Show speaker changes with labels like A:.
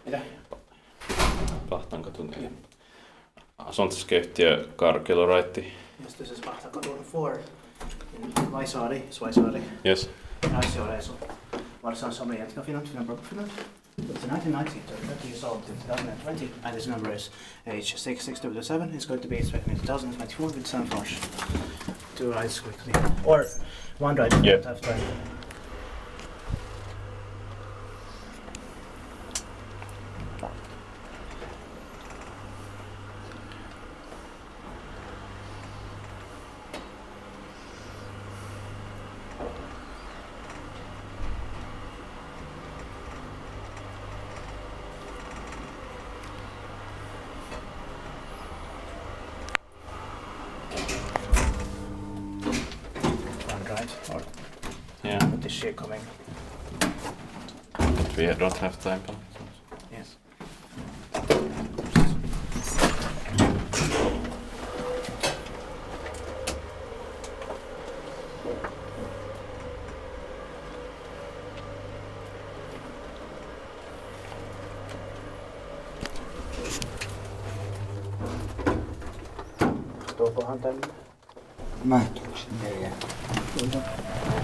A: Mitä?
B: Pahtankatu 4. Asuntoskeittiö Karkeloraitti.
A: Yes, this is Pahtankatu 4 in Vaisaari.
B: Yes.
A: Raisio, Varsågod som regent of Finland, Finland, Finland. It's a 1990, 30 years old in 2020, and this number is H66W7. It's going to be expected in 2024 with some flush. 2 rides quickly. Or 1 ride if you don't have time. Or with this shit coming.
B: But we don't have time.
A: Yes. Tuokohan tänne?
C: Mä tulisin 4.